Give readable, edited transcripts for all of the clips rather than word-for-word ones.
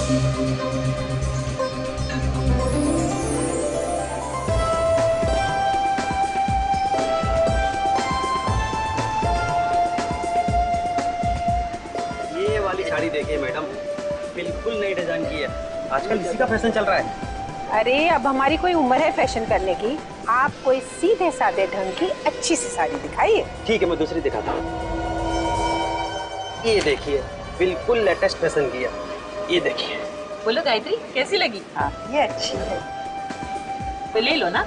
ये वाली साड़ी देखिए मैडम, बिल्कुल नई डिजाइन की है, आजकल इसी का फैशन चल रहा है। अरे अब हमारी कोई उम्र है फैशन करने की? आप कोई सीधे साधे ढंग की अच्छी सी साड़ी दिखाइए। ठीक है, मैं दूसरी दिखाता हूँ। ये देखिए, बिल्कुल लेटेस्ट फैशन की है, ये देखिए। बोलो गायत्री, कैसी लगी? हाँ ये अच्छी है, तो ले लो ना।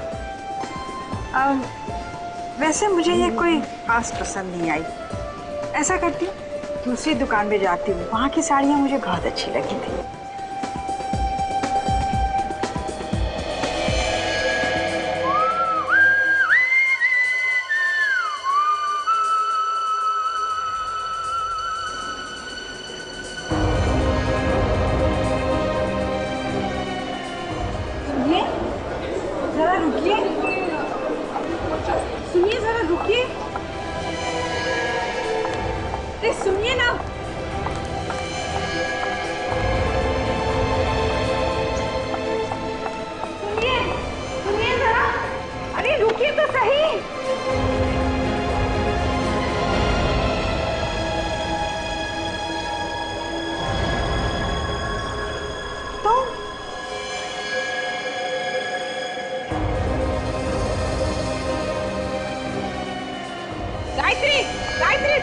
वैसे मुझे ये कोई खास पसंद नहीं आई। ऐसा करती हूँ, दूसरी दुकान में जाती हूँ, वहाँ की साड़ियाँ मुझे बहुत अच्छी लगी थी। जरा रुकिए, सुनिए जरा रुकिए, अरे सुनिए ना। सुनिए सुनिए जरा, अरे रुकिए तो सही। तो गायत्री, गायत्री,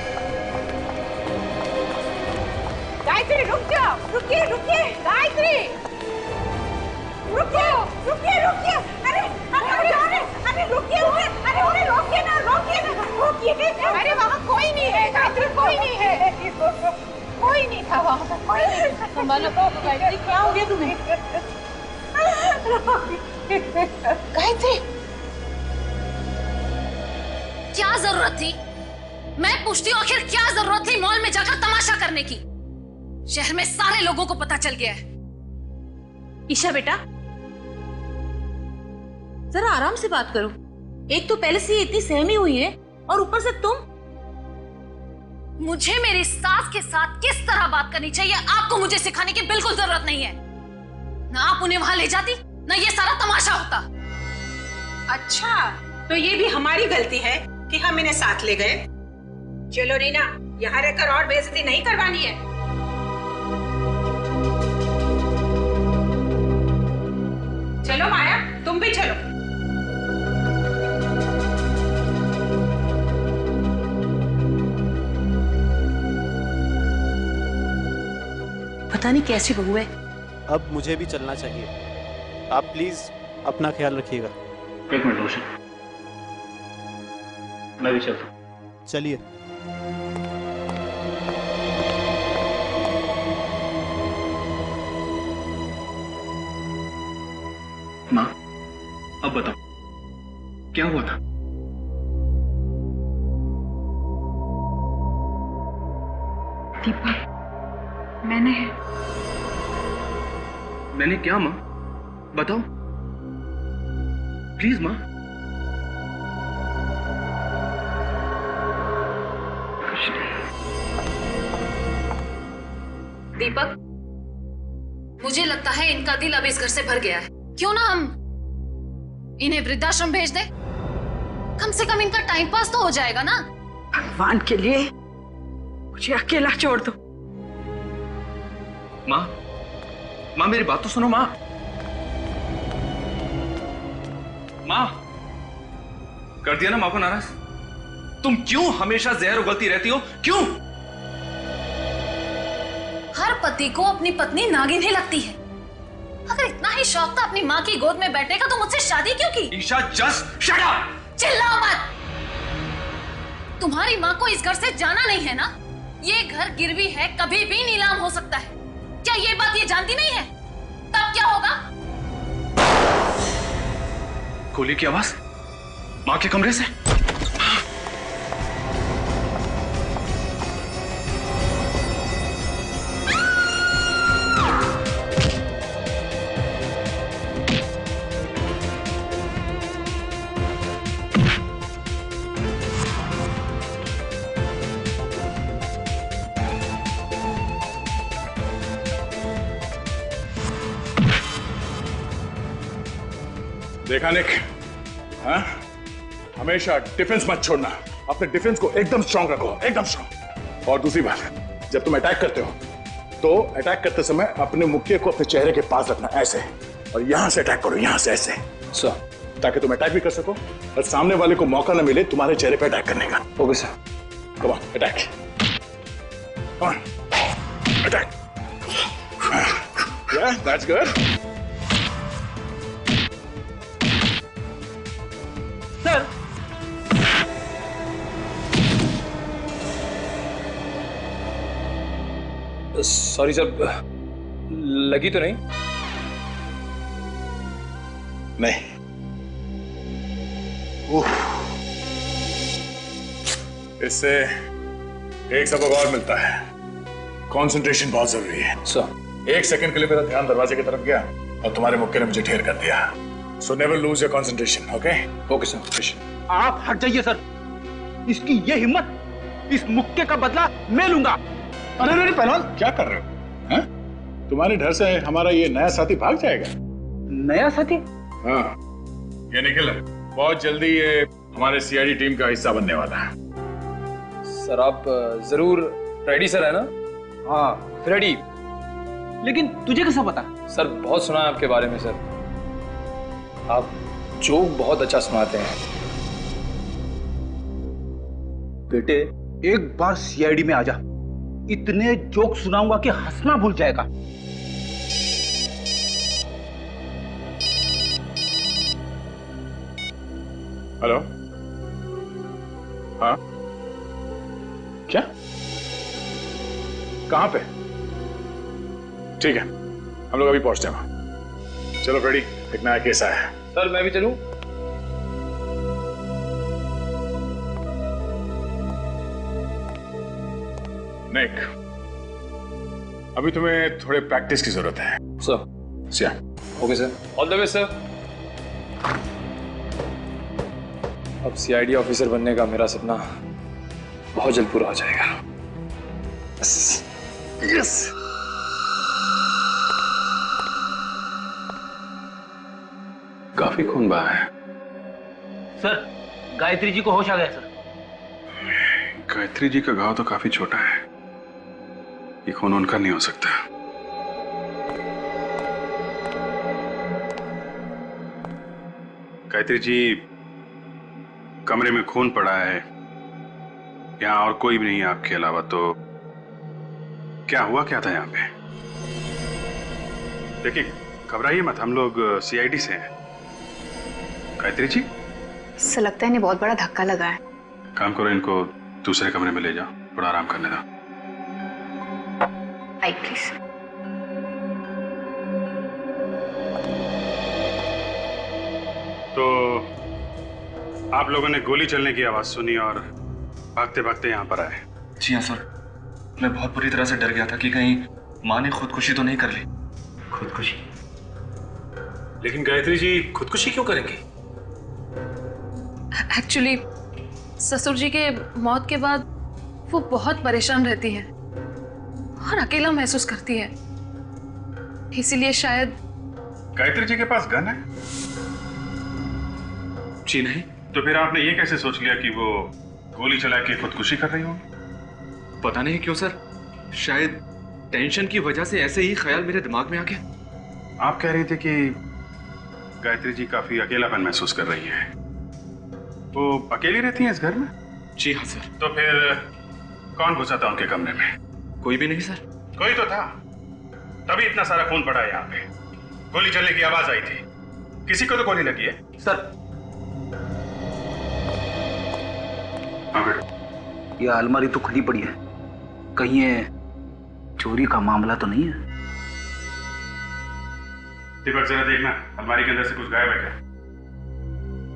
गायत्री रुक जाओ, रुकिए रुकिए, गायत्री रुकिए रुकिए रुकिए, अरे अरे अरे अरे रुकिए, अरे उन्हें रोकिए ना, रोकिए ना, रोकिए। अरे वहाँ कोई नहीं है गायत्री, कोई नहीं है, कोई नहीं था वहाँ पर, कोई नहीं था। संभालो गायत्री, क्या हो गया तुम्हें? गायत्री, क्या जरूरत थी? मैं पूछती हूँ, आखिर क्या जरूरत थी मॉल में जाकर तमाशा करने की? शहर में सारे लोगों को पता चल गया है। ईशा बेटा, जरा आराम से बात करो। एक तो पहले से इतनी सहमी हुई है और ऊपर से तुम। मुझे मेरी सास के साथ किस तरह बात करनी चाहिए आपको मुझे सिखाने की बिल्कुल जरूरत नहीं है। ना आप उन्हें वहां ले जाती, ना ये सारा तमाशा होता। अच्छा, तो ये भी हमारी गलती है कि हम इन्हें साथ ले गए। चलो रीना, यहाँ रहकर और बेइज्जती नहीं करवानी है। चलो माया, तुम भी चलो। पता नहीं कैसी बहू है। अब मुझे भी चलना चाहिए, आप प्लीज अपना ख्याल रखिएगा। एक मिनट रोशन, मैं भी चलता हूँ। चलिए। माँ, अब बताओ क्या हुआ था? दीपक, मैंने क्या माँ? बताओ प्लीज माँ। दीपक, मुझे लगता है इनका दिल अब इस घर से भर गया है। क्यों ना हम इन्हें वृद्धाश्रम भेज दें? कम से कम इनका टाइम पास तो हो जाएगा ना। भगवान के लिए मुझे अकेला छोड़ दो। माँ, माँ मेरी बात तो सुनो माँ। माँ, कर दिया ना माँ को नाराज? तुम क्यों हमेशा जहर उगलती रहती हो? क्यों? हर पति को अपनी पत्नी नागिन ही लगती है। अगर इतना ही शौक था अपनी माँ की गोद में बैठने का तो मुझसे शादी क्यों की? Isha, just shut up! चिल्लाओ मत। तुम्हारी माँ को इस घर से जाना नहीं है ना? ये घर गिरवी है, कभी भी नीलाम हो सकता है। क्या ये बात ये जानती नहीं है? तब क्या होगा? गोली की आवाज माँ के कमरे से। देखा निक, हाँ? हमेशा डिफेंस मत छोड़ना, अपने डिफेंस को एकदम स्ट्रांग रखो, एकदम स्ट्रांग। और दूसरी बात, जब तुम अटैक करते हो तो अटैक करते समय अपने मुक्के को अपने चेहरे के पास रखना, ऐसे, और यहां से अटैक करो, यहां से ऐसे, ताकि तुम अटैक भी कर सको और सामने वाले को मौका ना मिले तुम्हारे चेहरे पे अटैक करने का। Okay sir. Come on, attack, come on, attack. Yeah, that's good. Sir, sorry sir, लगी तो नहीं? नहीं। इससे एक सबक और मिलता है, कंसंट्रेशन बहुत जरूरी है। सर, 1 सेकंड के लिए मेरा ध्यान दरवाजे की तरफ गया और तुम्हारे मुक्के ने मुझे ढेर कर दिया। So never lose your concentration, okay? Okay sir. आप हट जाइए सर। इसकी ये हिम्मत, इस मुक्के का बदला मैं लूंगा। अरे पहलवान, क्या कर रहे हो? हैं? तुम्हारे डर से हमारा ये नया साथी भाग जाएगा। नया साथी? हाँ, ये निखिल बहुत जल्दी ये हमारे सीआईडी टीम का हिस्सा बनने वाला है। सर आप जरूर रेडी सर है ना? हाँ रेडी। लेकिन तुझे कैसा पता? सर बहुत सुना है आपके बारे में सर, आप जोक बहुत अच्छा सुनाते हैं। बेटे एक बार सीआईडी में आ जा, इतने जोक सुनाऊंगा कि हंसना भूल जाएगा। हेलो, हाँ क्या, कहां पे? ठीक है, हम लोग अभी पहुंचते हैं वहां। चलो फ्रेडी, एक नया केस आया है। सर मैं भी चलूं? निक, अभी तुम्हें थोड़े प्रैक्टिस की जरूरत है। Sir. Siya. Okay sir, all the best sir. अब सीआईडी ऑफिसर बनने का मेरा सपना बहुत जल्द पूरा हो जाएगा। यस। काफी खून बहा है। सर गायत्री जी को होश आ गया सर। गायत्री जी का घाव तो काफी छोटा है, ये खून उनका नहीं हो सकता। गायत्री जी, कमरे में खून पड़ा है, यहाँ और कोई भी नहीं है आपके अलावा, तो क्या हुआ क्या था यहाँ पे? देखिए घबराइए मत, हम लोग सीआईडी से हैं। गायत्री जी, इससे लगता है इन्हें बहुत बड़ा धक्का लगा है। काम करो, इनको दूसरे कमरे में ले जाओ, थोड़ा आराम करने दो। आई प्लीज। तो आप लोगों ने गोली चलने की आवाज सुनी और भागते भागते यहाँ पर आए? जी हाँ सर, मैं बहुत बुरी तरह से डर गया था कि कहीं माँ ने खुदकुशी तो नहीं कर ली। खुदकुशी? लेकिन गायत्री जी खुदकुशी क्यों करेंगी? एक्चुअली ससुर जी के मौत के बाद वो बहुत परेशान रहती हैं और अकेला महसूस करती है, इसीलिए शायद। गायत्री जी के पास गन है? जी नहीं। तो फिर आपने ये कैसे सोच लिया कि वो गोली चला के खुदकुशी कर रही होंगी? पता नहीं क्यों सर, शायद टेंशन की वजह से ऐसे ही ख्याल मेरे दिमाग में आ गया। आप कह रही थी कि गायत्री जी काफी अकेलापन महसूस कर रही है, वो अकेली रहती हैं इस घर में? जी हाँ सर। तो फिर कौन घुसा था उनके कमरे में? कोई भी नहीं सर। कोई तो था, तभी इतना सारा खून पड़ा है यहाँ पे। गोली चलने की आवाज आई थी, किसी को तो गोली लगी है। सर हाँ, ये अलमारी तो खुली पड़ी है, कहीं ये चोरी का मामला तो नहीं है? दीपक जरा देखना, अलमारी के अंदर से कुछ गायब है क्या?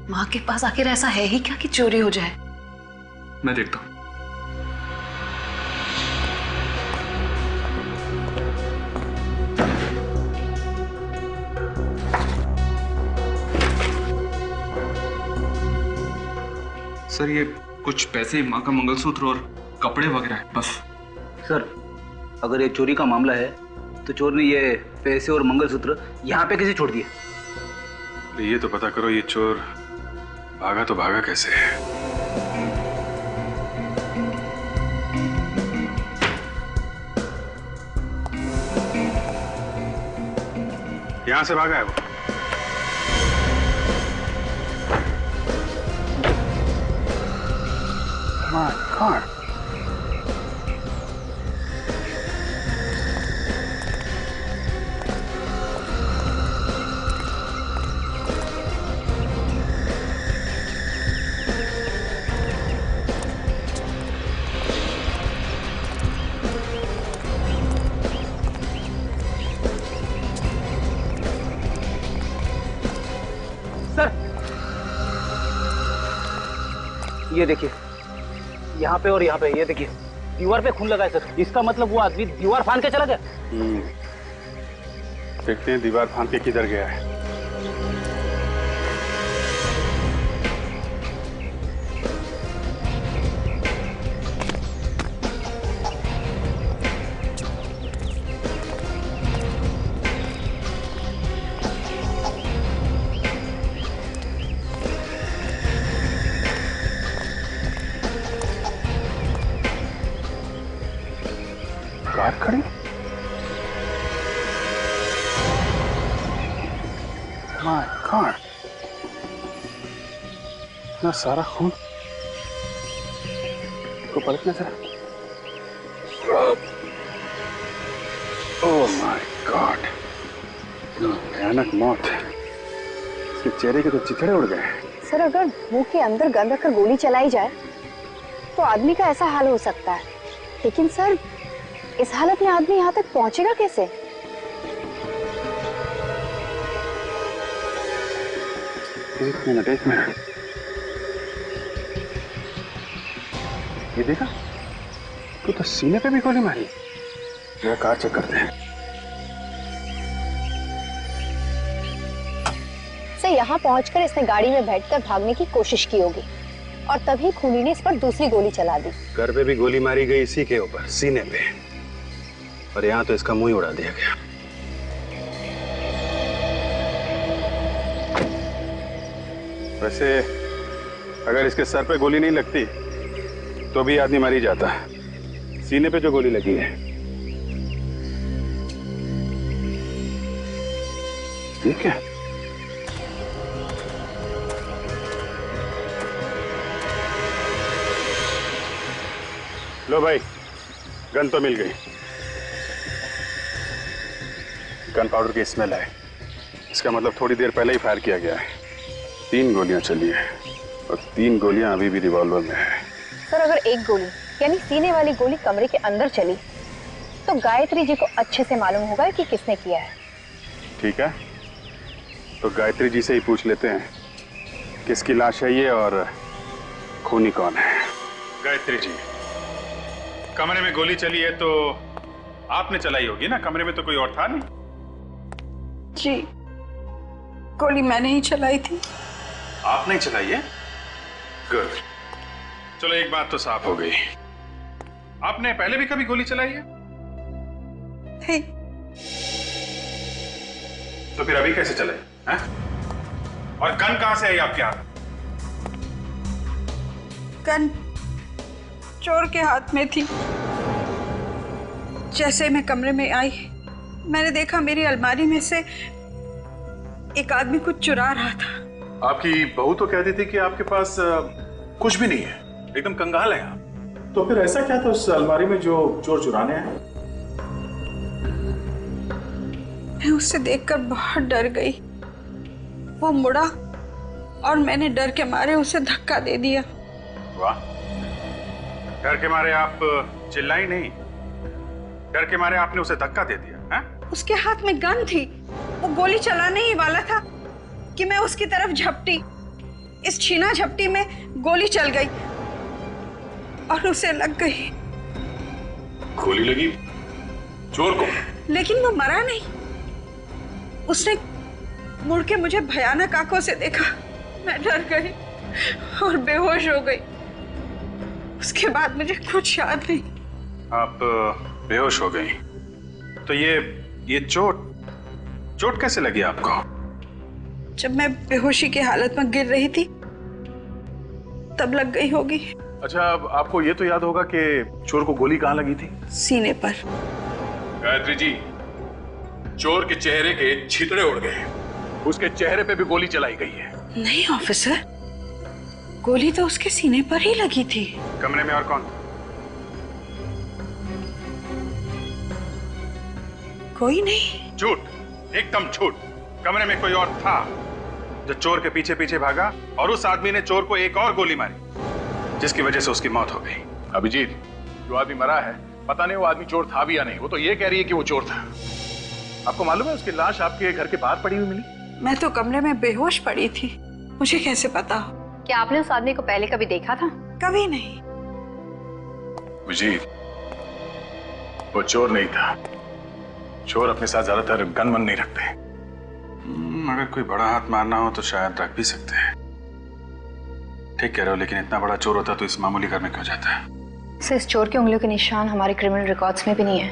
माँ के पास आखिर ऐसा है ही क्या कि चोरी हो जाए? मैं देखता हूँ। सर ये कुछ पैसे, माँ का मंगलसूत्र और कपड़े वगैरह है बस। सर अगर ये चोरी का मामला है तो चोर ने ये पैसे और मंगलसूत्र यहाँ पे कैसे छोड़ दिए? ये तो पता करो ये चोर भागा तो भागा कैसे है। यहां से भागा है वो। My God. ये देखिए, यहाँ पे और यहाँ पे, ये देखिए दीवार पे खून लगा है सर। इसका मतलब वो आदमी दीवार फांद के चला गया। देखते हैं दीवार फांद के किधर गया है। कार खड़ी? माय गॉड, इतना सारा खून। को पलटना जरा। ओह माय गॉड, भयानक मौत। इसके चेहरे के तो चिथड़े उड़ गए। सर अगर मुंह के अंदर गन रखकर गोली चलाई जाए तो आदमी का ऐसा हाल हो सकता है, लेकिन सर इस हालत में आदमी यहाँ तक पहुंचेगा कैसे? एक मिनट। ये देखा, तो सीने पे भी गोली मारी। जरा कार चेक करते हैं। सर यहाँ पहुंचकर इसने गाड़ी में बैठकर भागने की कोशिश की होगी और तभी खूनी ने इस पर दूसरी गोली चला दी। घर पे भी गोली मारी गई इसी के ऊपर, सीने पे, और यहाँ तो इसका मुंह ही उड़ा दिया गया। वैसे अगर इसके सर पे गोली नहीं लगती तो भी आदमी मर ही जाता। सीने पे जो गोली लगी है, ठीक है। लो भाई, गन तो मिल गई। गन पाउडर की स्मेल है। इसका मतलब थोड़ी देर पहले ही फायर किया गया है। 3 गोलियां चली हैं और 3 गोलियां अभी भी रिवॉल्वर में है। सर अगर एक गोली यानी सीने वाली गोली कमरे के अंदर चली तो गायत्री जी को अच्छे से मालूम होगा कि किसने किया है। ठीक है, तो गायत्री जी से ही पूछ लेते हैं किसकी लाश है ये और खूनी कौन है। गायत्री जी, कमरे में गोली चली है तो आपने चलाई होगी ना? कमरे में तो कोई और था नहीं। जी, गोली मैंने ही चलाई थी। आपने ही चलाई है? गुड। चलो एक बात तो साफ हो गई, आपने पहले भी कभी गोली चलाई है? नहीं। तो फिर अभी कैसे चले हैं? और गन कहां से आई आपके हाथ? गन चोर के हाथ में थी। जैसे मैं कमरे में आई मैंने देखा मेरी अलमारी में से एक आदमी कुछ चुरा रहा था। आपकी बहू तो कहती थी कि आपके पास कुछ भी नहीं है, एकदम कंगाल है आप। तो फिर ऐसा क्या था उस अलमारी में जो चोर चुराने आए? मैं उससे देखकर बहुत डर गई। वो मुड़ा और मैंने डर के मारे उसे धक्का दे दिया। वाह, डर के मारे आप चिल्लाई नहीं, डर के मारे आपने उसे धक्का दे दिया है? उसके हाथ में गन थी, वो गोली चलाने ही वाला था कि मैं उसकी तरफ झपटी। इस छीना झपटी में गोली चल गई और उसे लग गई। गोली लगी चोर को? लेकिन वो मरा नहीं। उसने मुड़ के मुझे भयानक आंखों से देखा। मैं डर गई और बेहोश हो गई। उसके बाद मुझे कुछ याद नहीं। आप बेहोश हो गई? तो ये चोट कैसे लगी आपको? जब मैं बेहोशी की हालत में गिर रही थी तब लग गई होगी। अच्छा, अब आपको ये तो याद होगा कि चोर को गोली कहाँ लगी थी? सीने पर। गायत्री जी, चोर के चेहरे के छितड़े उड़ गए, उसके चेहरे पे भी गोली चलाई गई है। नहीं ऑफिसर, गोली तो उसके सीने पर ही लगी थी। कमरे में और कौन? कोई नहीं। झूठ, एकदम झूठ। कमरे में कोई और था जो चोर के पीछे पीछे भागा और उस आदमी ने चोर को एक और गोली मारी जिसकी वजह से उसकी मौत हो गई। अभिजीत, जो आदमी मरा है पता नहीं वो आदमी चोर था भी या नहीं, वो तो ये कह रही है कि वो चोर था। आपको मालूम है उसकी लाश आपके घर के बाहर पड़ी हुई मिली? मैं तो कमरे में बेहोश पड़ी थी, मुझे कैसे पता? क्या आपने उस आदमी को पहले कभी देखा था? कभी नहीं। अभिजीत, वो चोर नहीं था। चोर अपने साथ ज्यादातर गन मन नहीं रखते। अगर कोई बड़ा हाथ मारना हो तो शायद रख भी सकते हैं। ठीक कह रहे हो, लेकिन इतना बड़ा चोर होता तो इस मामूली घर में क्यों जाता है? सर, इस चोर के उंगलियों के निशान हमारे क्रिमिनल रिकॉर्ड्स में भी नहीं है।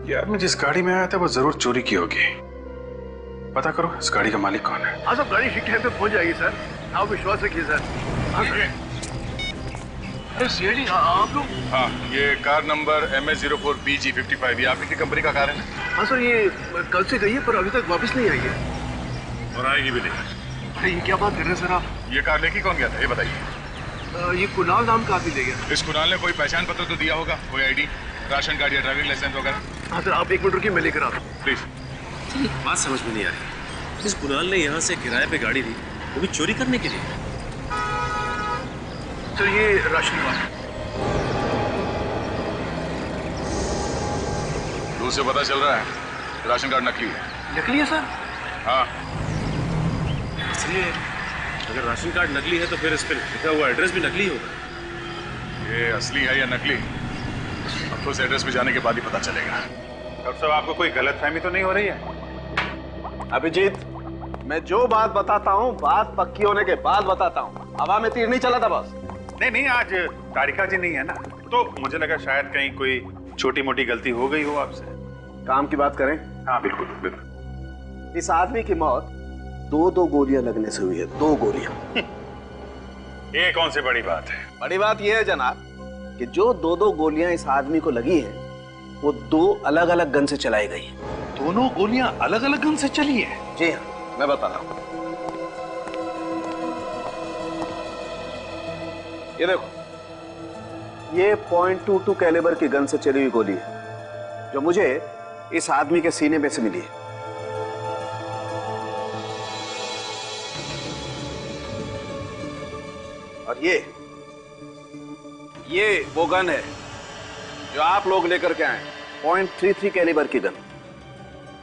यार, मैं जिस गाड़ी में आया था वो जरूर चोरी की होगी। पता करो इस गाड़ी का मालिक कौन है। हाँ, सब गाड़ी ठीक टाइम पे पहुंच जाएगी सर, आप विश्वास रखिए सर। सीआईडी आप लोग? हाँ, ये कार नंबर MS04BG55, ये आपकी कंपनी का कार है ना? हाँ सर, ये कल से गई है पर अभी तक वापस नहीं आई है और आएगी भी नहीं। अरे ये क्या बात कर रहे हैं सर आप? ये कार लेके कौन गया था ये बताइए। ये कुणाल नाम का आदमी ले गया। इस कुणाल ने कोई पहचान पत्र तो दिया होगा, कोई आईडी, राशन कार्ड या ड्राइविंग लाइसेंस वगैरह? हाँ सर, आप 1 मिनट रुकिए, मैं लेकर आता हूँ प्लीज। बात समझ में नहीं आ रही। इस कुणाल ने यहाँ से किराए पे गाड़ी दी, वो भी चोरी करने के लिए। सर ये राशन वाला। दूर से पता चल रहा है राशन कार्ड नकली है। नकली है सर? हाँ। इसलिए अगर राशन कार्ड नकली है तो फिर इस पे लिखा हुआ एड्रेस भी नकली होगा। ये असली है या नकली, अब तो उस एड्रेस पे जाने के बाद ही पता चलेगा। डॉक्टर साहब, आपको कोई गलतफहमी तो नहीं हो रही है? अभिजीत, मैं जो बात बताता हूँ बात पक्की होने के बाद बताता हूँ। हवा में तीर नहीं चला था बस। नहीं, आज तारिका जी नहीं है ना, तो मुझे लगा शायद कहीं कोई छोटी मोटी गलती हो गई हो आपसे। काम की बात करें? हाँ बिल्कुल बिल्कुल। इस आदमी की मौत 2 गोलियां लगने से हुई है। 2 गोलियां। ये कौन सी बड़ी बात है? बड़ी बात यह है जनाब कि जो 2 गोलियां इस आदमी को लगी हैं वो 2 अलग अलग गन से चलाई गई हैं। दोनों गोलियां अलग अलग गन से चली है? जी हाँ, मैं बता रहा हूँ। ये देखो, ये .22 कैलिबर की गन से चली हुई गोली है जो मुझे इस आदमी के सीने में से मिली है। और ये वो गन है जो आप लोग लेकर के आए, .33 कैलिबर की गन,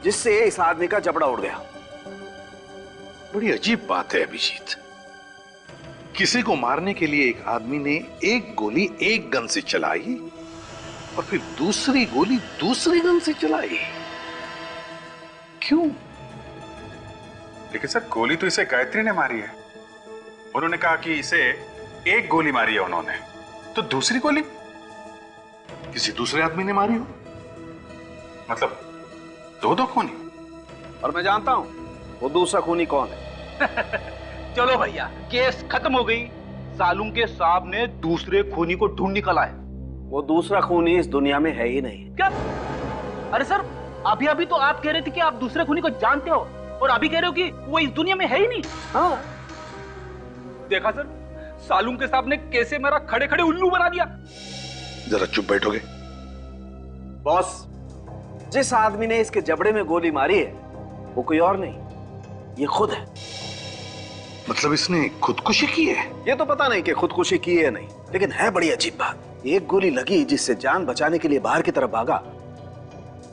जिससे इस आदमी का जबड़ा उड़ गया। बड़ी अजीब बात है अभिजीत, किसी को मारने के लिए एक आदमी ने एक गोली एक गन से चलाई और फिर दूसरी गोली दूसरी गन से चलाई। क्यों? लेकिन सर, गोली तो इसे गायत्री ने मारी है। उन्होंने कहा कि इसे एक गोली मारी है उन्होंने, तो दूसरी गोली किसी दूसरे आदमी ने मारी हो। मतलब 2 खूनी। और मैं जानता हूं वो दूसरा खूनी कौन है। चलो भैया, केस खत्म हो गई। सालुंके साहब ने दूसरे खूनी को ढूंढ निकाला है। वो दूसरा खूनी इस दुनिया में है ही नहीं। क्या? अरे सर, अभी तो आप कह रहे थे कि आप दूसरे खूनी को जानते हो और अभी कह रहे हो कि वो इस दुनिया में है ही नहीं। हाँ, देखा सर, सालुंके साहब ने कैसे मेरा खड़े खड़े उल्लू बना दिया। जरा चुप बैठोगे? बॉस, जिस आदमी ने इसके जबड़े में गोली मारी है वो कोई और नहीं, ये खुद है। मतलब इसने खुदकुशी की है? ये तो पता नहीं कि खुदकुशी की है नहीं, लेकिन है बड़ी अजीब बात। एक गोली लगी जिससे जान बचाने के लिए बाहर की तरफ भागा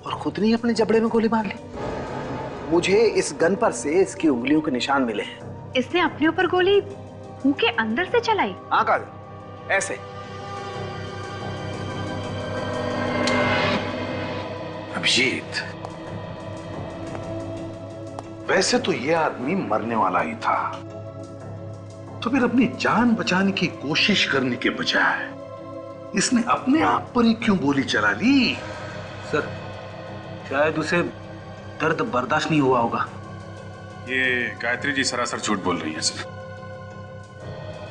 और खुद ने अपने जबड़े में गोली मार ली। मुझे इस गन पर से इसकी उंगलियों के निशान मिले हैं। इसने अपने ऊपर गोली मुंह के अंदर से चलाई? हाँ काजल, ऐसे। अभिजीत, वैसे तो ये आदमी मरने वाला ही था, तो फिर अपनी जान बचाने की कोशिश करने के बजाय इसने अपने आप पर ही क्यों गोली चला ली? सर, शायद उसे दर्द बर्दाश्त नहीं हुआ होगा। ये गायत्री जी सरासर झूठ बोल रही है सर।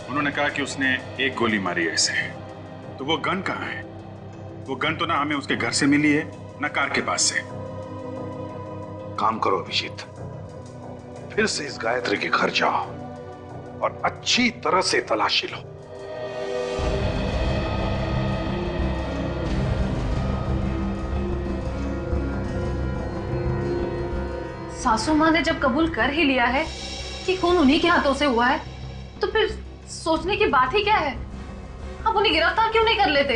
उन्होंने कहा कि उसने एक गोली मारी है इसे। तो वो गन कहाँ है? वो गन तो ना हमें उसके घर से मिली है ना कार के पास से। काम करो अभिजीत, फिर से इस गायत्री के घर जाओ और अच्छी तरह से तलाशी लो। सासू माँ ने जब कबूल कर ही लिया है कि खून उन्हीं के हाथों से हुआ है, तो फिर सोचने की बात ही क्या है? आप उन्हें गिरफ्तार क्यों नहीं कर लेते?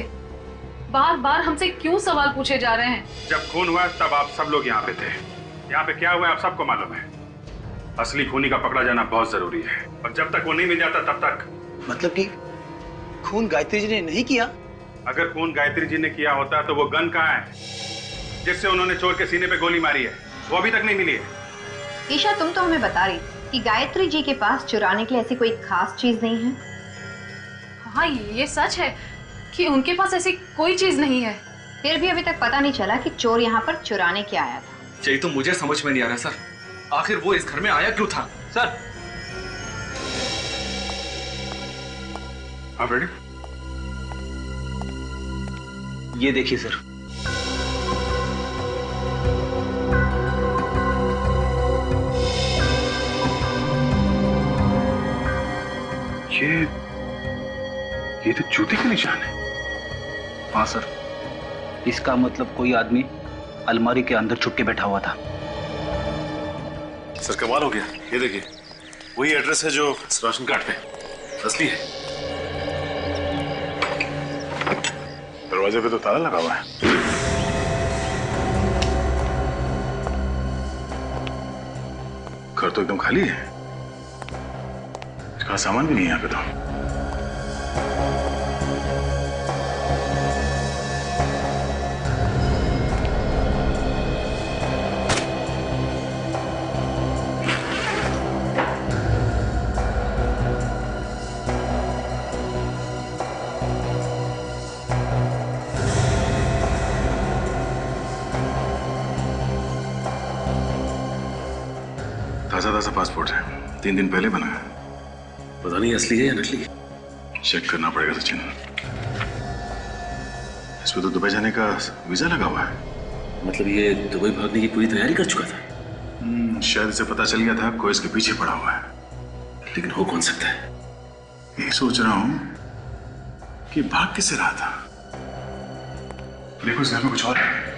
बार बार हमसे क्यों सवाल पूछे जा रहे हैं? जब खून हुआ तब आप सब लोग यहाँ पे थे। यहाँ पे क्या हुआ आप सबको मालूम है। असली खूनी का पकड़ा जाना बहुत जरूरी है, और जब तक वो नहीं मिल जाता तब तक। मतलब कि खून गायत्री जी ने नहीं किया? अगर खून गायत्री जी ने किया होता तो वो गन कहाँ है जिससे उन्होंने चोर के सीने पे गोली मारी है? वो अभी तक नहीं मिली है। ईशा, तुम तो हमें बता रही कि गायत्री जी के पास चुराने के लिए ऐसी कोई खास चीज नहीं है। हाँ, ये सच है कि उनके पास ऐसी कोई चीज नहीं है। फिर भी अभी तक पता नहीं चला कि चोर यहाँ पर चुराने क्या आया था। यही तो मुझे समझ में नहीं आ रहा सर, आखिर वो इस घर में आया क्यों था? सर, आप रेडी? ये देखिए सर, ये तो जूते के निशान है। हाँ सर, इसका मतलब कोई आदमी अलमारी के अंदर छुप के बैठा हुआ था। सर कमाल हो गया, ये देखिए वही एड्रेस है जो राशन कार्ड पे असली है। दरवाजे पे तो ताला लगा हुआ है। घर तो एकदम खाली है, इसका सामान भी नहीं है यहाँ पे तो। ताजा पासपोर्ट है, 3 दिन पहले बना है। पता नहीं असली है या नकली है, चेक करना पड़ेगा सचिन। इसमें तो दुबई जाने का वीजा लगा हुआ है। मतलब ये दुबई भागने की पूरी तैयारी कर चुका था? शायद इसे पता चल गया था कोई इसके पीछे पड़ा हुआ है। लेकिन हो कौन सकता है? यही सोच रहा हूं कि भाग किससे रहा था। देखो इस घर में कुछ और है।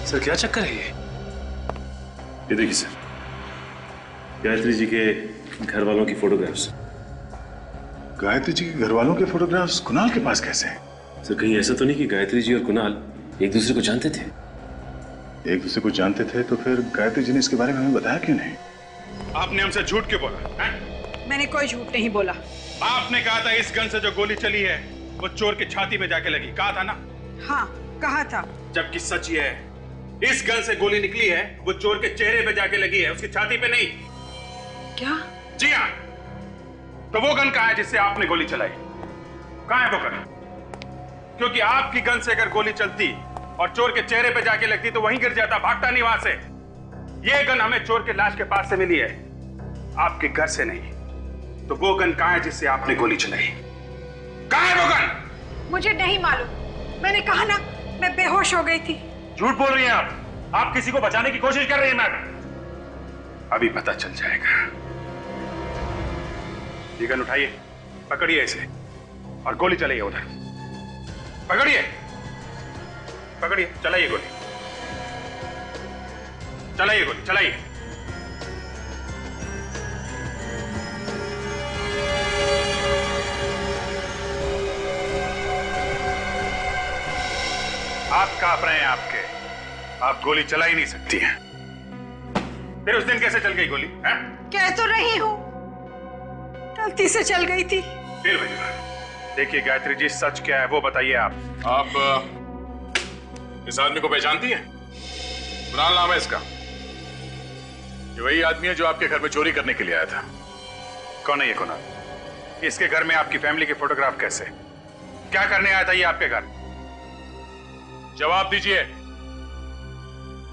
सर क्या चक्कर है ये देखिए सर, गायत्री जी के घर वालों की फोटोग्राफ्स। गायत्री जी के घर वालों के फोटोग्राफ्स कुणाल के पास कैसे हैं? सर कहीं ऐसा तो नहीं कि गायत्री जी और कुणाल एक दूसरे को जानते थे? एक दूसरे को जानते थे तो फिर गायत्री जी ने इसके बारे में हमें बताया क्यों नहीं? आपने हमसे झूठ क्यों बोला है? मैंने कोई झूठ नहीं बोला। आपने कहा था इस गन से जो गोली चली है वो चोर की छाती में जाके लगी, कहा था ना? हाँ, कहा था। जबकि सच ये है, इस गन से गोली निकली है वो चोर के चेहरे पे जाके लगी है, उसकी छाती पे नहीं। क्या? जी हाँ। तो वो गन कहाँ है जिससे आपने गोली चलाई? कहाँ है वो गन? क्योंकि आपकी गन से अगर गोली चलती और चोर के चेहरे पे जाके लगती तो वहीं गिर जाता, भागता नहीं वहां से। ये गन हमें चोर के लाश के पास से मिली है, आपके घर से नहीं। तो वो गन कहाँ है जिससे आपने गोली चलाई? कहाँ है वो गन? मुझे नहीं मालूम, मैंने कहा ना मैं बेहोश हो गई थी। झूठ बोल रही हैं आप किसी को बचाने की कोशिश कर रही हैं मैडम। अभी पता चल जाएगा। ये गन उठाइए, पकड़िए इसे और गोली चलाइए उधर। पकड़िए, पकड़िए, चलाइए गोली, चलाइए गोली, चलाइए। आप कांप रहे हैं, आप गोली चला ही नहीं सकती हैं। फिर उस दिन कैसे चल गई गोली? कह तो रही हूं, गलती से चल गई थी। फिर देखिए गायत्री जी, सच क्या है वो बताइए आप इस आदमी को पहचानती हैं? कुणाल नाम है इसका। ये वही आदमी है जो आपके घर में चोरी करने के लिए आया था। कौन है ये कुणाल? इसके घर में आपकी फैमिली के फोटोग्राफ कैसे? क्या करने आया था ये आपके घर? जवाब दीजिए।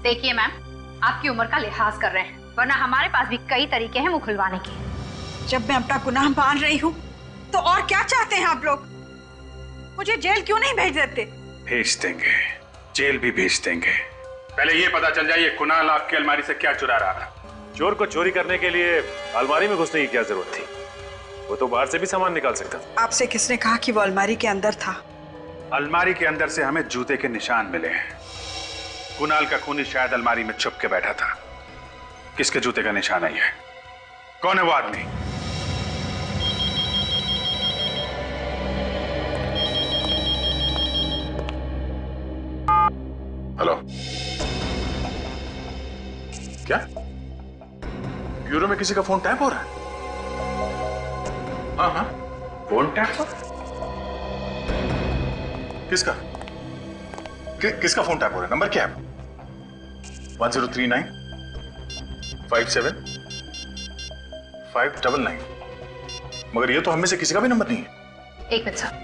देखिए मैम, आपकी उम्र का लिहाज कर रहे हैं, वरना हमारे पास भी कई तरीके हैं मुंह खुलवाने के। जब मैं अपना गुनाह मान रही हूँ तो और क्या चाहते हैं आप लोग? मुझे जेल क्यों नहीं भेज देते? भेज देंगे, जेल भी भेज देंगे। पहले ये पता चल जाए ये कुणाल आपकी अलमारी से क्या चुरा रहा था। चोर को चोरी करने के लिए अलमारी में घुसने की क्या जरूरत थी? वो तो बाहर से भी सामान निकाल सकता था। आपसे किसने कहा कि वो अलमारी के अंदर था? अलमारी के अंदर से हमें जूते के निशान मिले हैं। कुणाल का खूनी शायद अलमारी में छुप के बैठा था। किसके जूते का निशान है ये? कौन है वो आदमी? हेलो, क्या ब्यूरो में किसी का फोन टैप हो रहा है? हाँ हाँ, फोन टैप? किसका? किसका फोन टैप हो रहा है? नंबर क्या है? 1039 57 599। मगर ये तो हमें से किसी का भी नंबर नहीं है। एक मिनट सर।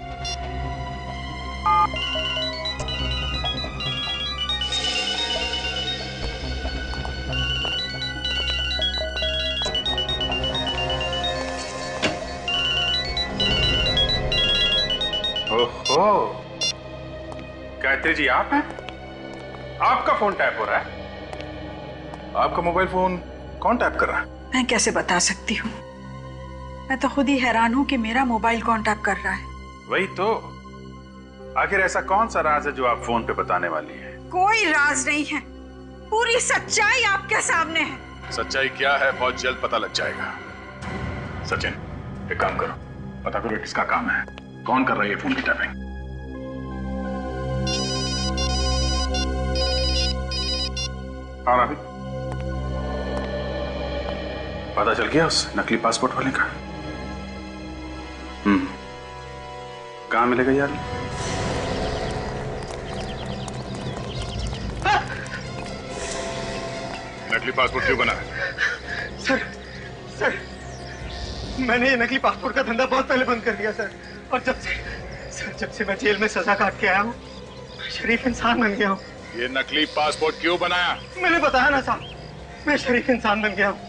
ओहो, गायत्री जी आप हैं? आपका फोन टैप हो रहा है? आपका मोबाइल फोन कौन टैप कर रहा है? मैं कैसे बता सकती हूँ? मैं तो खुद ही हैरान हूँ कि मेरा मोबाइल कौन टैप कर रहा है। वही तो, आखिर ऐसा कौन सा राज है जो आप फोन पे बताने वाली है? कोई राज नहीं है, पूरी सच्चाई आपके सामने है। सच्चाई क्या है बहुत जल्द पता लग जाएगा। सचिन, एक काम करो, पता करो किसका काम है, कौन कर रहा है ये फोन की टैपिंग। और अभी पता चल गया उस नकली पासपोर्ट वाले का? कहां मिलेगा यार? नकली पासपोर्ट क्यों बना? सर मैंने ये नकली पासपोर्ट का धंधा बहुत पहले बंद कर दिया सर। और जब से मैं जेल में सजा काट के आया हूँ, शरीफ इंसान बन गया हूँ। ये नकली पासपोर्ट क्यों बनाया? मैंने बताया ना साहब, मैं शरीफ इंसान बन गया हूँ।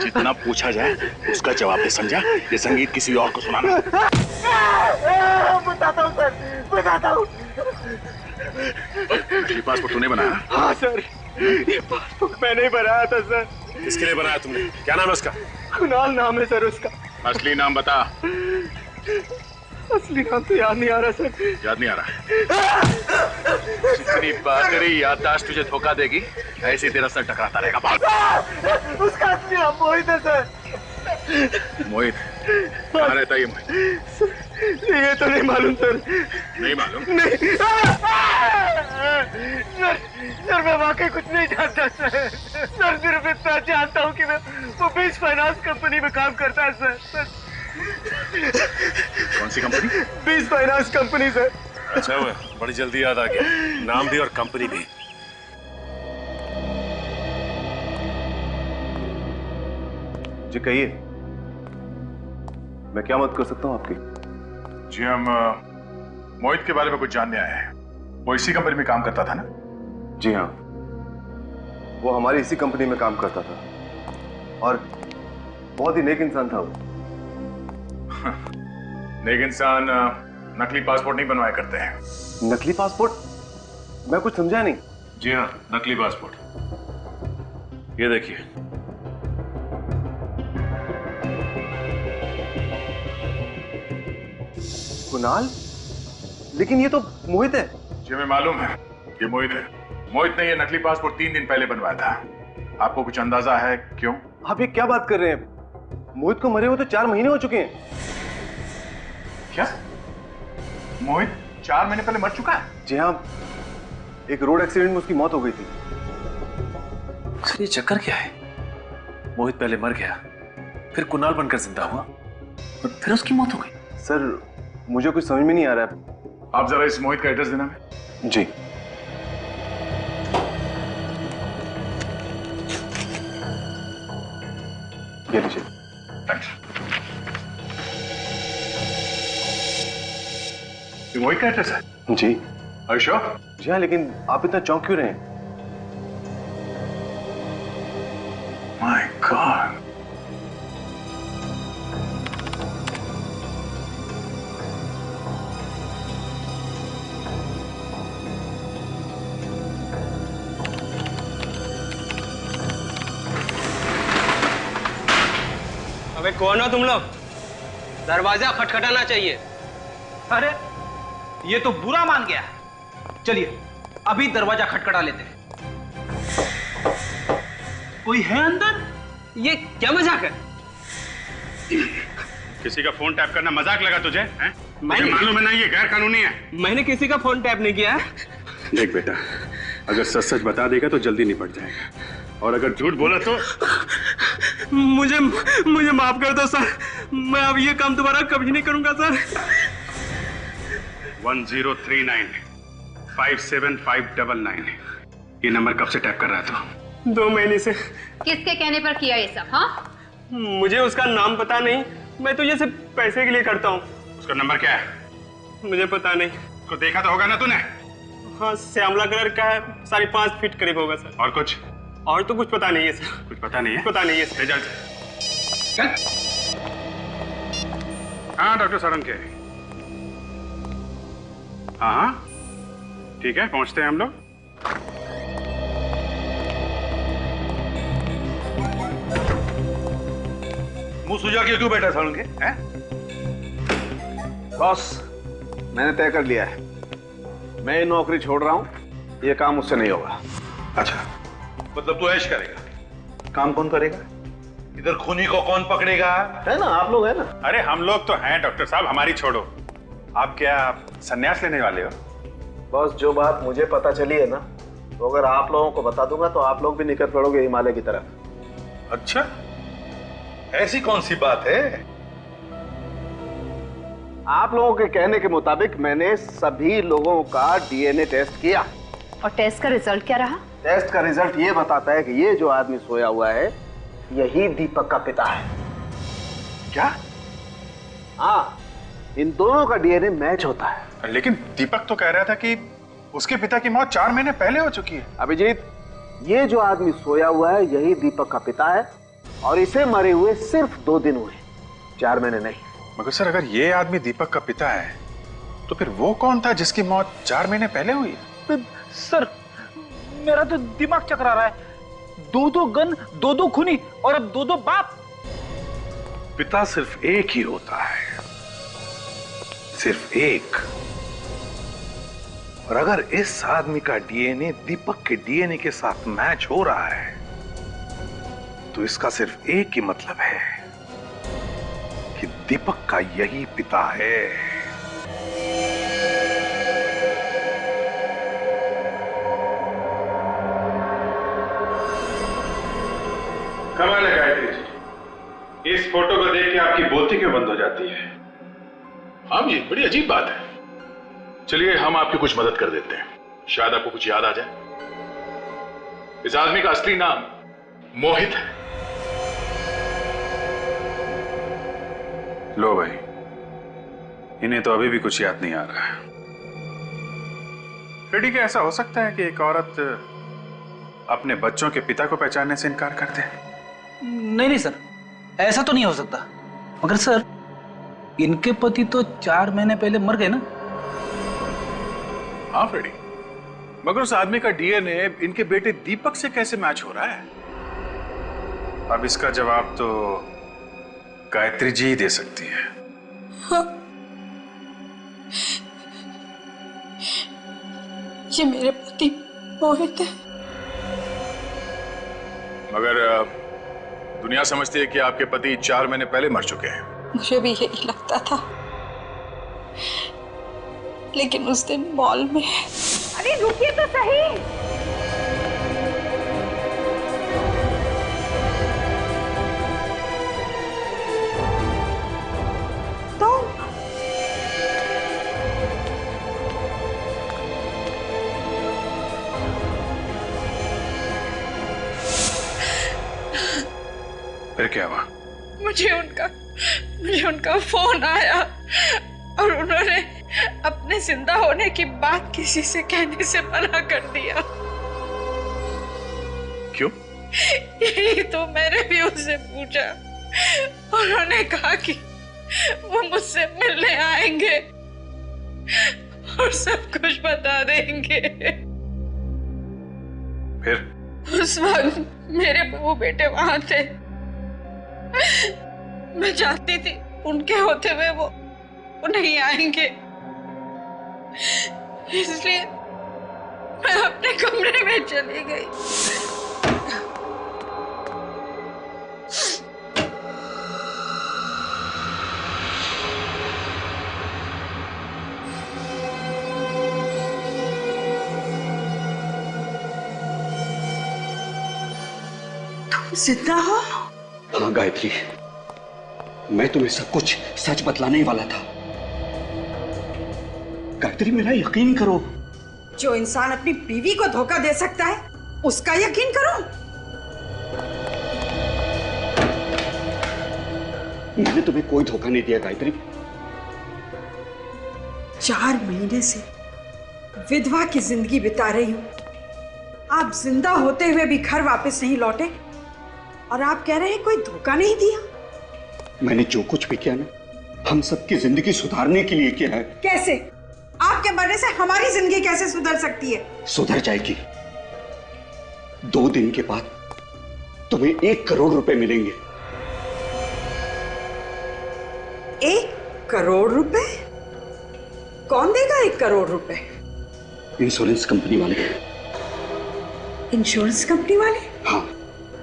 जितना पूछा जाए उसका जवाब दे, समझा? ये संगीत किसी और को सुनाना। बताता हूँ सर, बताता हूँ। नकली पासपोर्ट तूने बनाया? हाँ सर, ये पासपोर्ट मैंने ही बनाया था सर। किसके लिए बनाया तुमने? क्या नाम है उसका? कुणाल नाम है सर उसका। असली नाम बता। असली नाम तो याद नहीं आ रहा सर। याद नहीं आ रहा? जितनी बहादुरी याददाश्त तुझे धोखा देगी, ऐसे तेरा सर टकराता रहेगा। उसका असली नाम मोहित है सर। मोहित? कहाँ रहता है ये मोहित? ये तो नहीं मालूम सर। नहीं मालूम? नहीं सर, मैं वाकई कुछ नहीं जानता सर। सिर्फ इतना जानता हूँ कि वो बीच फाइनेंस कंपनी में काम करता है सर। कौन सी कंपनी? बीच फाइनेंस कंपनी सर। अच्छा हुआ, बड़ी जल्दी याद आ गया, नाम भी और कंपनी भी। जी कहिए, मैं क्या मदद कर सकता हूँ आपकी? जी हम मोहित के बारे में कुछ जानने आए हैं। वो इसी कंपनी में काम करता था ना? जी हाँ, वो हमारी इसी कंपनी में काम करता था और बहुत ही नेक इंसान था वो। नेक इंसान नकली पासपोर्ट नहीं बनवाया करते हैं। नकली पासपोर्ट? मैं कुछ समझा नहीं। जी हाँ, नकली पासपोर्ट। ये देखिए। कुणाल? लेकिन ये तो मोहित है। जी हमें मालूम है ये मोहित है। मोहित ने ये नकली पासपोर्ट 3 दिन पहले बनवाया था। आपको कुछ अंदाजा है क्यों? आप ये क्या बात कर रहे हैं? मोहित को मरे हुए तो 4 महीने हो चुके हैं। क्या? मोहित 4 महीने पहले मर चुका है? जी हाँ, एक रोड एक्सीडेंट में उसकी मौत हो गई थी। सर ये चक्कर क्या है? मोहित पहले मर गया, फिर कुणाल बनकर जिंदा हुआ और फिर उसकी मौत हो गई। सर मुझे कुछ समझ में नहीं आ रहा है। आप जरा इस मोहित का एड्रेस देना है। जी। ये लीजिए। थैंक्स। मोहित का एड्रेस है? जी। Are you sure? जी हाँ, लेकिन आप इतना चौंक क्यों रहे हैं? My God. अबे कौन हो तुम लोग? दरवाजा खटखटाना चाहिए। अरे ये तो बुरा मान गया। चलिए अभी दरवाजा खटखटा लेते हैं। कोई है अंदर? ये क्या मजाक है? किसी का फोन टैप करना मजाक लगा तुझे? हैं? मुझे मालूम है ना ये गैर कानूनी है। मैंने किसी का फोन टैप नहीं किया है। देख बेटा, अगर सच सच बता देगा तो जल्दी निपट जाएगा, और अगर झूठ बोला तो मुझे माफ कर दो सर, मैं अब ये काम दोबारा कभी नहीं करूंगा सर। 1039-57599 ये नंबर कब से टैप कर रहा है तू? 2 महीने से। किसके कहने पर किया ये सब? हाँ, मुझे उसका नाम पता नहीं, मैं तो ये सिर्फ पैसे के लिए करता हूँ। उसका नंबर क्या है? मुझे पता नहीं। उसको देखा तो होगा ना तूने? हाँ, श्यामला कलर का है, 5.5 फीट करीब होगा सर। और कुछ? और तो कुछ पता नहीं है सर। कुछ पता नहीं है? पता नहीं है सर। ले जल्द। हाँ डॉक्टर सारंग के। हाँ ठीक है, पहुंचते हैं हम लोग। मुंह सुझा के क्यों बैठा सारंग के? बॉस, मैंने तय कर लिया है, मैं नौकरी छोड़ रहा हूं, ये काम मुझसे नहीं होगा। अच्छा, मतलब तू ऐश करेगा? काम कौन करेगा? इधर खूनी को कौन पकड़ेगा? है ना, आप लोग है ना। अरे हम लोग तो हैं डॉक्टर साहब, हमारी छोड़ो। आप क्या संन्यास लेने वाले हो? बॉस, जो बात मुझे पता चली है ना, तो अगर आप लोगों को बता दूंगा तो आप लोग भी निकल पड़ोगे हिमालय की तरफ। अच्छा, ऐसी कौन सी बात है? आप लोगों के कहने के मुताबिक मैंने सभी लोगों का डीएनए टेस्ट किया। और टेस्ट का रिजल्ट क्या रहा? टेस्ट का रिजल्ट ये बताता है कि ये जो आदमी सोया हुआ है यही दीपक का पिता है। क्या? हाँ, इन दोनों का डीएनए मैच होता है। लेकिन दीपक तो कह रहा था कि उसके पिता की मौत 4 महीने पहले हो चुकी है। अभिजीत, ये जो आदमी सोया हुआ है यही दीपक का पिता है, और इसे मरे हुए सिर्फ 2 दिन हुए, 4 महीने नहीं। मगर सर, अगर ये आदमी दीपक का पिता है तो फिर वो कौन था जिसकी मौत 4 महीने पहले हुई? सर मेरा तो दिमाग चकरा रहा है। 2 गन, 2 खूनी और अब 2 बाप। पिता सिर्फ एक ही होता है, सिर्फ एक। और अगर इस आदमी का डीएनए दीपक के डीएनए के साथ मैच हो रहा है तो इसका सिर्फ एक ही मतलब है कि दीपक का यही पिता है। कमाल है गायत्री जी, इस फोटो को देख के आपकी बोलती क्यों बंद हो जाती है? हाँ जी, बड़ी अजीब बात है। चलिए हम आपकी कुछ मदद कर देते हैं, शायद आपको कुछ याद आ जाए। इस आदमी का असली नाम मोहित है। लो भाई, इन्हें तो अभी भी कुछ याद नहीं आ रहा है। फिर क्या ऐसा हो सकता है कि एक औरत अपने बच्चों के पिता को पहचानने से इनकार कर दे? नहीं सर, ऐसा तो नहीं हो सकता। मगर सर, इनके पति तो 4 महीने पहले मर गए ना। हाँ फ्रेडी, मगर उस आदमी का डीएनए इनके बेटे दीपक से कैसे मैच हो रहा है? अब इसका जवाब तो गायत्री जी ही दे सकती है। हाँ, ये मेरे पति मोहित है। मगर दुनिया समझती है कि आपके पति 4 महीने पहले मर चुके हैं। मुझे भी यही लगता था, लेकिन उस दिन मॉल में। अरे रुकिए तो सही। फिर क्या हुआ? मुझे उनका फोन आया और उन्होंने अपने जिंदा होने की बात किसी से कहने से मना कर दिया। क्यों? यही तो मैंने भी उससे पूछा। उन्होंने कहा कि वो मुझसे मिलने आएंगे और सब कुछ बता देंगे। फिर उस वक्त मेरे बहू बेटे वहां थे। मैं चाहती थी उनके होते हुए वो नहीं आएंगे, इसलिए मैं अपने कमरे में चली गई। तुम जिंदा हो? हाँ गायत्री, मैं तुम्हें सब कुछ सच बतलाने ही वाला था। गायत्री मेरा यकीन करो। जो इंसान अपनी बीवी को धोखा दे सकता है उसका यकीन करो। मैंने तुम्हें कोई धोखा नहीं दिया गायत्री। 4 महीने से विधवा की जिंदगी बिता रही हूं। आप जिंदा होते हुए भी घर वापस नहीं लौटे और आप कह रहे हैं कोई धोखा नहीं दिया। मैंने जो कुछ भी किया ना, हम सबकी जिंदगी सुधारने के लिए किया है। कैसे? आपके मरने से हमारी जिंदगी कैसे सुधर सकती है? सुधर जाएगी। 2 दिन के बाद तुम्हें 1 करोड़ रुपए मिलेंगे। 1 करोड़ रुपए? कौन देगा 1 करोड़ रुपए? इंश्योरेंस कंपनी वाले। इंश्योरेंस कंपनी वाले? हाँ।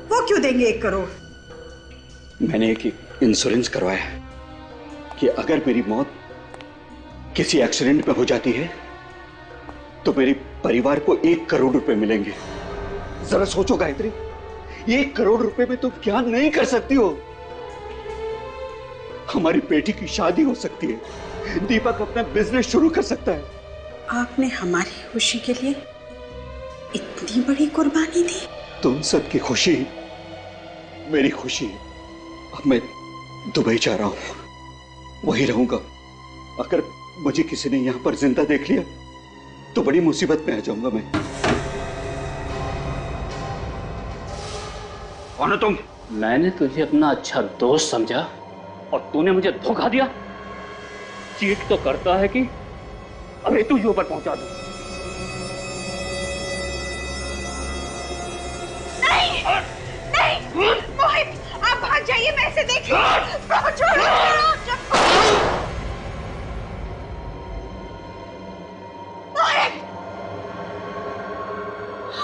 वो क्यों देंगे 1 करोड़? मैंने एक इंश्योरेंस करवाया है कि अगर मेरी मौत किसी एक्सीडेंट में हो जाती है तो मेरे परिवार को 1 करोड़ रुपए मिलेंगे। जरा सोचो गायत्री, 1 करोड़ रुपए में तुम क्या नहीं कर सकती हो। हमारी बेटी की शादी हो सकती है, दीपक अपना बिजनेस शुरू कर सकता है। आपने हमारी खुशी के लिए इतनी बड़ी कुर्बानी दी। तुम सबकी खुशी मेरी खुशी है। अब मैं दुबई जा रहा हूं, वहीं रहूंगा। अगर मुझे किसी ने यहां पर जिंदा देख लिया तो बड़ी मुसीबत में आ जाऊंगा मैं। कौन हो तुम? मैंने तुझे अपना अच्छा दोस्त समझा और तूने मुझे धोखा दिया। चीट तो करता है कि अभी तुझे ऊपर पहुंचा दूं। नहीं, मोहित, आप भाग जाइए। मैं इसे देखिए।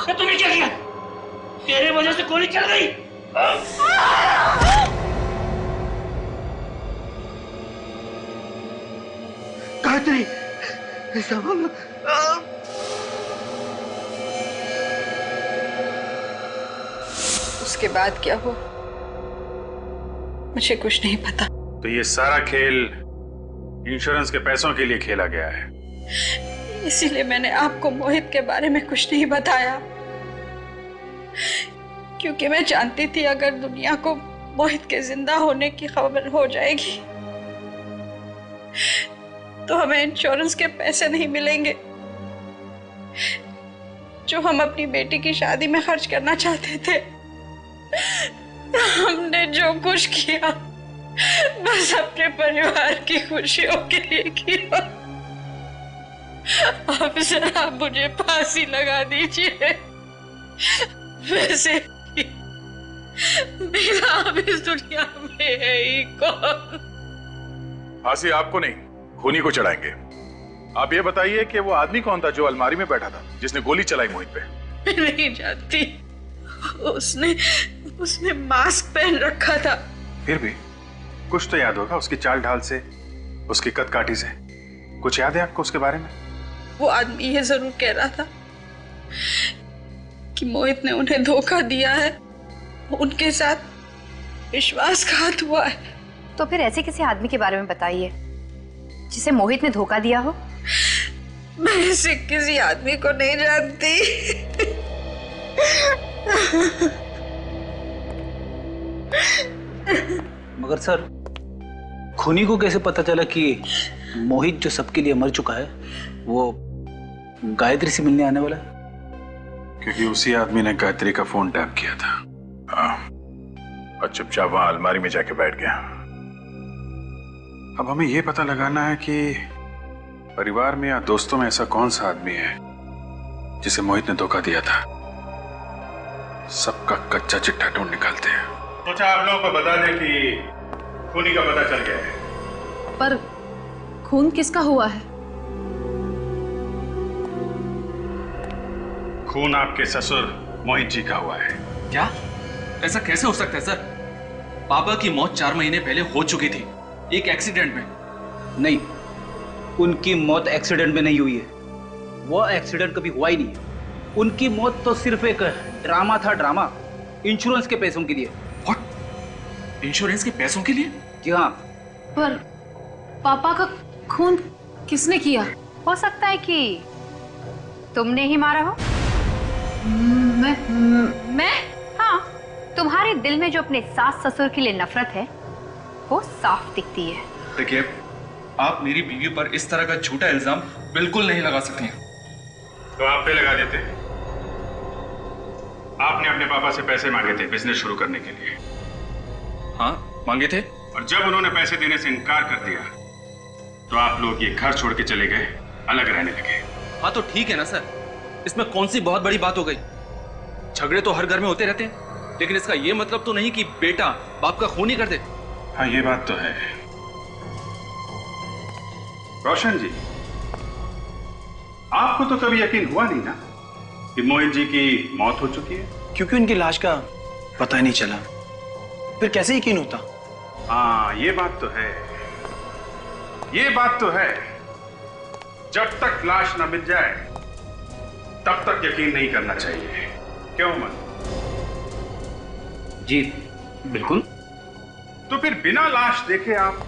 तूने क्या किया? तेरे वजह से गोली चल गई। गायत्री, उसके बाद क्या हुआ मुझे कुछ नहीं पता। तो ये सारा खेल इंश्योरेंस के पैसों के लिए खेला गया है। इसीलिए मैंने आपको मोहित के बारे में कुछ नहीं बताया, क्योंकि मैं जानती थी अगर दुनिया को मोहित के जिंदा होने की खबर हो जाएगी तो हमें इंश्योरेंस के पैसे नहीं मिलेंगे जो हम अपनी बेटी की शादी में खर्च करना चाहते थे। हमने जो कुछ किया बस अपने परिवार की खुशियों के लिए किया। अब जरा मुझे फांसी लगा दीजिए। वैसे मेरा अब इस दुनिया में है ही कौन? फांसी आपको नहीं, खूनी को चढ़ाएंगे। आप ये बताइए कि वो आदमी कौन था जो अलमारी में बैठा था, जिसने गोली चलाई मोहित पे? मैं नहीं जानती। उसने मास्क पहन रखा था। फिर भी कुछ तो याद होगा उसकी चाल ढाल से, उसकी कद काठी से। कुछ याद है आपको उसके बारे में? वो आदमी ये जरूर कह रहा था कि मोहित ने उन्हें धोखा दिया है, उनके साथ विश्वासघात हुआ है। तो फिर ऐसे किसी आदमी के बारे में बताइए जिसे मोहित ने धोखा दिया हो। मैं ऐसे किसी आदमी को नहीं जानती। मगर सर, खूनी को कैसे पता चला कि मोहित जो सबके लिए मर चुका है वो गायत्री से मिलने आने वाला है? क्योंकि उसी आदमी ने गायत्री का फोन टैप किया था। और चुपचाप वहां अलमारी में जाके बैठ गया। अब हमें यह पता लगाना है कि परिवार में या दोस्तों में ऐसा कौन सा आदमी है जिसे मोहित ने धोखा दिया था। सबका कच्चा चिट्ठा ढूंढ निकालते हैं। सोचा आप लोगों को बता दें कि खूनी का पता चल गया है। पर खून किसका हुआ है? खून आपके ससुर मोहित जी का हुआ है। क्या? ऐसा कैसे हो सकता है सर? पापा की मौत 4 महीने पहले हो चुकी थी, एक एक्सीडेंट में। नहीं, उनकी मौत एक्सीडेंट में नहीं हुई है। वो एक्सीडेंट कभी हुआ ही नहीं है। उनकी मौत तो सिर्फ एक ड्रामा था, ड्रामा, इंश्योरेंस के पैसों के लिए। व्हाट? इंश्योरेंस के पैसों के लिए? जी हाँ। पर पापा का खून किसने किया? हो सकता है कि तुमने ही मारा हो। मैं? हाँ, तुम्हारे दिल में जो अपने सास ससुर के लिए नफरत है वो साफ दिखती है। देखिए, आप मेरी बीवी पर इस तरह का झूठा इल्जाम बिल्कुल नहीं लगा सकते हैं। तो आप पे लगा देते। आपने अपने पापा से पैसे मांगे थे बिजनेस शुरू करने के लिए। हाँ, मांगे थे। और जब उन्होंने पैसे देने से इनकार कर दिया तो आप लोग ये घर छोड़ के चले गए, अलग रहने लगे। हाँ तो ठीक है ना सर, इसमें कौन सी बहुत बड़ी बात हो गई? झगड़े तो हर घर में होते रहते हैं, लेकिन इसका यह मतलब तो नहीं कि बेटा बाप का खून ही कर दे। हाँ, ये बात तो है। रोशन जी, आपको तो कभी यकीन हुआ नहीं ना कि मोहित जी की मौत हो चुकी है? क्योंकि उनकी लाश का पता ही नहीं चला, फिर कैसे यकीन होता? हाँ, ये बात तो है, ये बात तो है। जब तक लाश ना मिल जाए तब तक यकीन नहीं करना चाहिए। क्यों मन? जी बिल्कुल। तो फिर बिना लाश देखे आप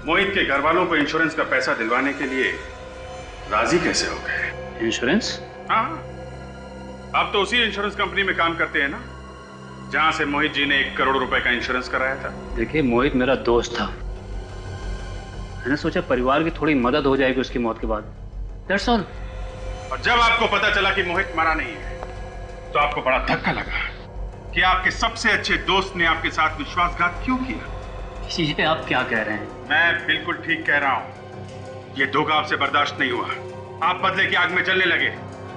मोहित के घर वालों को इंश्योरेंस का पैसा दिलवाने के लिए राजी कैसे हो गए? इंश्योरेंस? हाँ, आप तो उसी इंश्योरेंस कंपनी में काम करते हैं ना जहां से मोहित जी ने 1 करोड़ रुपए का इंश्योरेंस कराया था। देखिए, मोहित मेरा दोस्त था। मैंने सोचा परिवार की थोड़ी मदद हो जाएगी उसकी मौत के बाद। That's all. और जब आपको पता चला कि मोहित मरा नहीं है तो आपको बड़ा धक्का लगा कि आपके सबसे अच्छे दोस्त ने आपके साथ विश्वासघात क्यों किया। ये आप क्या कह रहे हैं? मैं बिल्कुल ठीक कह रहा हूं। ये धोखा आपसे बर्दाश्त नहीं हुआ। आप बदले की आग में जलने लगे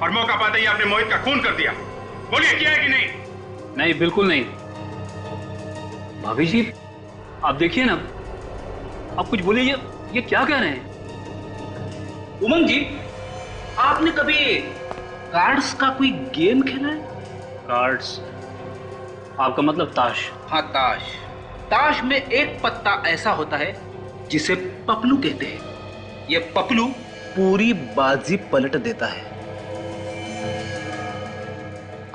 और मौका पाते ही आपने मोहित का खून कर दिया। बोलिए, किया है कि नहीं? नहीं, बिल्कुल नहीं। भाभी जी, आप देखिए ना, आप कुछ बोलिए। ये क्या कह रहे हैं? उमंग जी, आपने कभी कार्ड्स का कोई गेम खेला है? कार्ड्स? आपका मतलब ताश? हाँ, ताश। ताश में एक पत्ता ऐसा होता है जिसे पपलू कहते हैं। ये पपलू पूरी बाजी पलट देता है।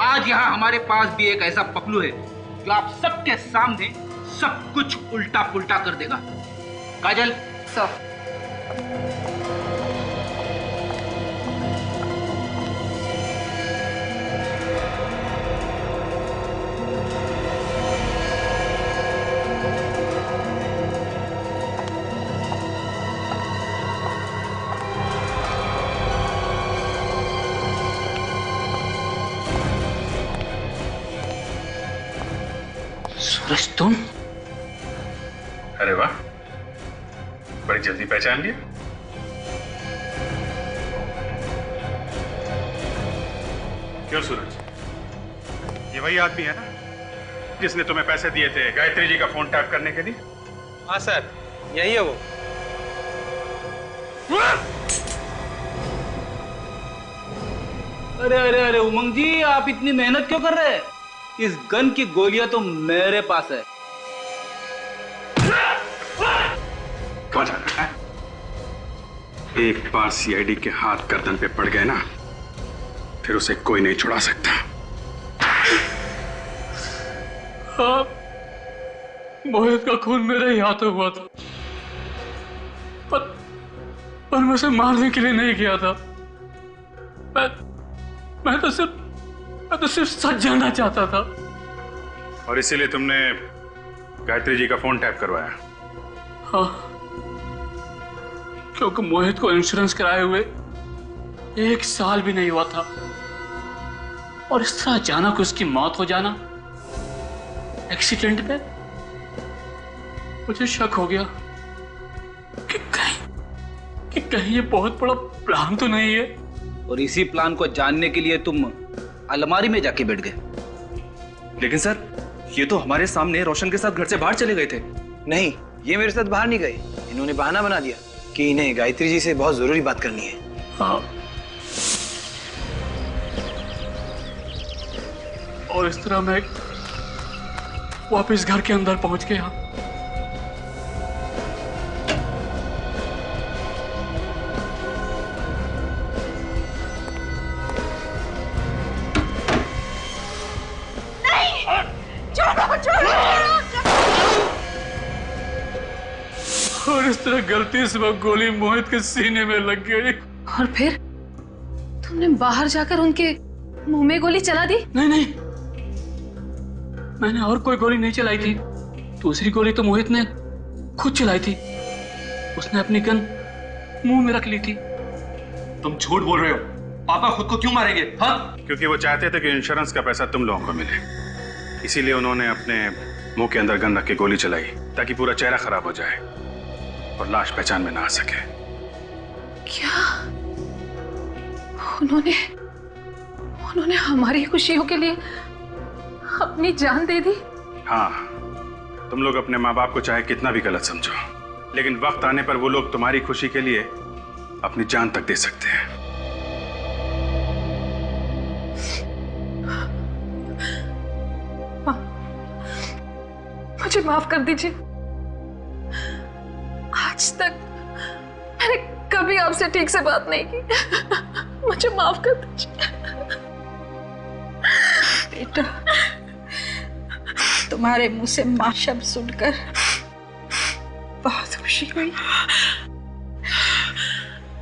आज यहाँ हमारे पास भी एक ऐसा पपलू है जो आप सबके सामने सब कुछ उल्टा पुल्टा कर देगा। काजल, सर। सूरज, तुम? अरे वाह, बड़ी जल्दी पहचान लिया। क्यों सूरज, ये वही आदमी है ना जिसने तुम्हें पैसे दिए थे गायत्री जी का फोन टैप करने के लिए? हाँ सर, यही है वो। अरे अरे अरे उमंग जी, आप इतनी मेहनत क्यों कर रहे हैं? इस गन की गोलियां तो मेरे पास है। कौन जा रहा है? एक बार सीआईडी के हाथ गर्दन पे पड़ गए ना, फिर उसे कोई नहीं छुड़ा सकता। हाँ, मोहित का खून मेरे ही हाथों हुआ था, पर मैं उसे मारने के लिए नहीं किया था। मैं तो सिर्फ सच जानना चाहता था। और इसीलिए तुमने गायत्री जी का फोन टैप करवाया? हाँ, क्योंकि मोहित को इंश्योरेंस कराए हुए 1 साल भी नहीं हुआ था और इस तरह अचानक उसकी मौत हो जाना एक्सीडेंट में, मुझे शक हो गया कि कहीं ये बहुत बड़ा प्लान तो नहीं है। और इसी प्लान को जानने के लिए तुम अलमारी में जाके बैठ गए। लेकिन सर, ये तो हमारे सामने रोशन के साथ घर से बाहर चले गए थे। नहीं, ये मेरे साथ बाहर नहीं गए। इन्होंने बहाना बना दिया कि इन्हें गायत्री जी से बहुत जरूरी बात करनी है। हाँ। और इस तरह मैं वापस घर के अंदर पहुंच गया। और इस तरह गलती से वो गोली मोहित के सीने में लग गई। और फिर तुमने बाहर जाकर उनके मुंह में गोली चला दी? नहीं, मैंने और कोई गोली नहीं चलाई थी। दूसरी गोली तो मोहित ने खुद चलाई थी। उसने अपनी गन मुंह में रख ली थी। तुम झूठ बोल रहे हो। पापा खुद को क्यों मारेंगे? हाँ? क्योंकि वो चाहते थे कि इंश्योरेंस का पैसा तुम लोगों को मिले, इसीलिए उन्होंने अपने मुंह के अंदर गन रख के गोली चलाई ताकि पूरा चेहरा खराब हो जाए और लाश पहचान में ना आ सके। क्या उन्होंने हमारी खुशियों के लिए अपनी जान दे दी? हाँ, तुम लोग अपने माँ बाप को चाहे कितना भी गलत समझो, लेकिन वक्त आने पर वो लोग तुम्हारी खुशी के लिए अपनी जान तक दे सकते हैं। मुझे माफ कर दीजिए। आज तक मैंने कभी आपसे ठीक से बात नहीं की। मुझे माफ कर दीजिए। बेटा, तुम्हारे मुंह से मां शब्द सुनकर बहुत खुशी हुई।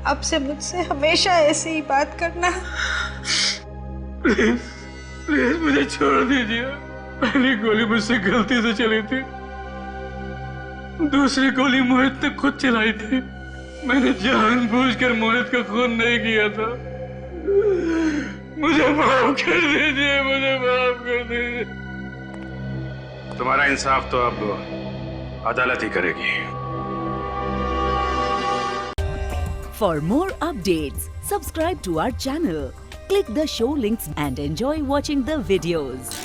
अब से मुझसे हमेशा ऐसे ही बात करना। प्लीज मुझे छोड़ दीजिए। पहली गोली मुझसे गलती से चली थी, दूसरी गोली मोहित ने खुद चलाई थी। मैंने जानबूझकर मोहित का खून नहीं किया था। मुझे माफ कर दीजिए, मुझे माफ कर दीजिए। तुम्हारा इंसाफ तो अब अदालत ही करेगी। For more updates, subscribe to our channel, click the show links and enjoy watching the videos.